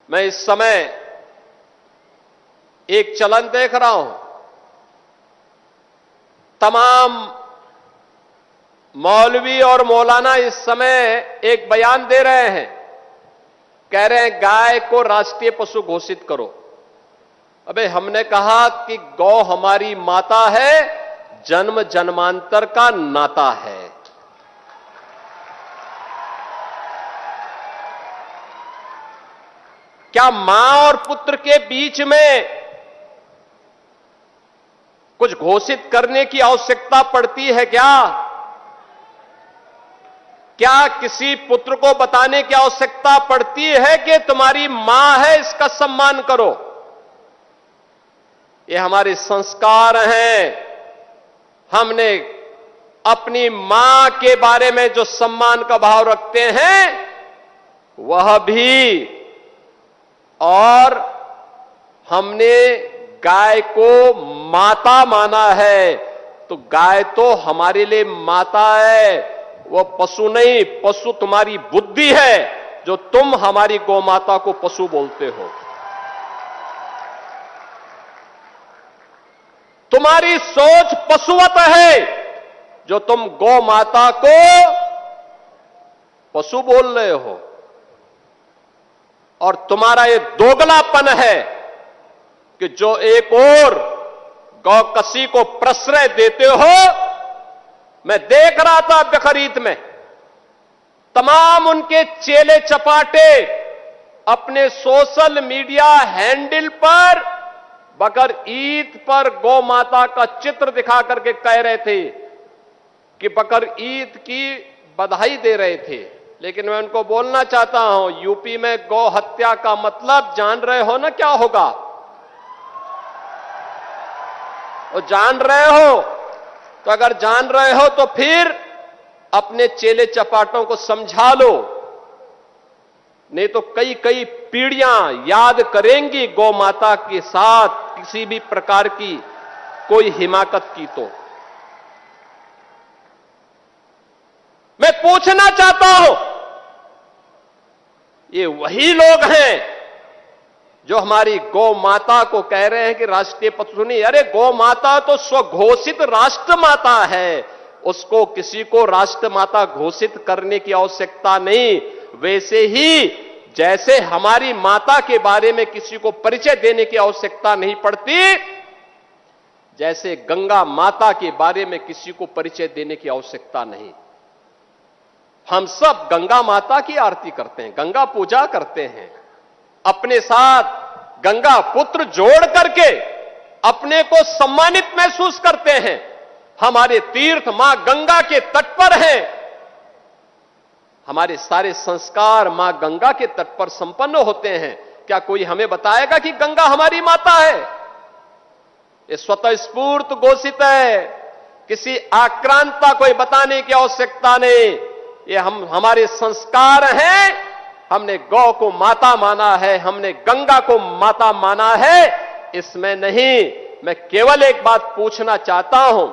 मैं इस समय एक चलन देख रहा हूं, तमाम मौलवी और मौलाना इस समय एक बयान दे रहे हैं, कह रहे हैं गाय को राष्ट्रीय पशु घोषित करो। अबे हमने कहा कि गौ हमारी माता है, जन्म जन्मांतर का नाता है। क्या मां और पुत्र के बीच में कुछ घोषित करने की आवश्यकता पड़ती है क्या? क्या किसी पुत्र को बताने की आवश्यकता पड़ती है कि तुम्हारी मां है, इसका सम्मान करो? ये हमारे संस्कार हैं। हमने अपनी मां के बारे में जो सम्मान का भाव रखते हैं वह भी, और हमने गाय को माता माना है, तो गाय तो हमारे लिए माता है, वो पशु नहीं। पशु तुम्हारी बुद्धि है जो तुम हमारी गौ माता को पशु बोलते हो। तुम्हारी सोच पशुवत है जो तुम गौ माता को पशु बोल रहे हो, और तुम्हारा ये दोगलापन है कि जो एक और गौकसी को प्रश्रय देते हो। मैं देख रहा था बकरीद में तमाम उनके चेले चपाटे अपने सोशल मीडिया हैंडल पर बकर ईद पर गौ माता का चित्र दिखा करके कह रहे थे कि बकर ईद की बधाई दे रहे थे। लेकिन मैं उनको बोलना चाहता हूं, यूपी में गौ हत्या का मतलब जान रहे हो ना क्या होगा? और जान रहे हो तो अगर जान रहे हो तो फिर अपने चेले चपाटों को समझा लो, नहीं तो कई कई पीढ़ियां याद करेंगी गौ माता के साथ किसी भी प्रकार की कोई हिमाकत की। तो मैं पूछना चाहता हूं, ये वही लोग हैं जो हमारी गौ माता को कह रहे हैं कि राष्ट्रीय पशु नहीं। अरे गौ माता तो स्वघोषित राष्ट्र माता है, उसको किसी को राष्ट्र माता घोषित करने की आवश्यकता नहीं। वैसे ही जैसे हमारी माता के बारे में किसी को परिचय देने की आवश्यकता नहीं पड़ती, जैसे गंगा माता के बारे में किसी को परिचय देने की आवश्यकता नहीं। हम सब गंगा माता की आरती करते हैं, गंगा पूजा करते हैं, अपने साथ गंगा पुत्र जोड़ करके अपने को सम्मानित महसूस करते हैं। हमारे तीर्थ मां गंगा के तट पर हैं, हमारे सारे संस्कार मां गंगा के तट पर संपन्न होते हैं। क्या कोई हमें बताएगा कि गंगा हमारी माता है? ये स्वतः स्फूर्त घोषित है, किसी आक्रांता कोई बताने की आवश्यकता नहीं। ये हमारे संस्कार हैं। हमने गौ को माता माना है, हमने गंगा को माता माना है, इसमें नहीं। मैं केवल एक बात पूछना चाहता हूं,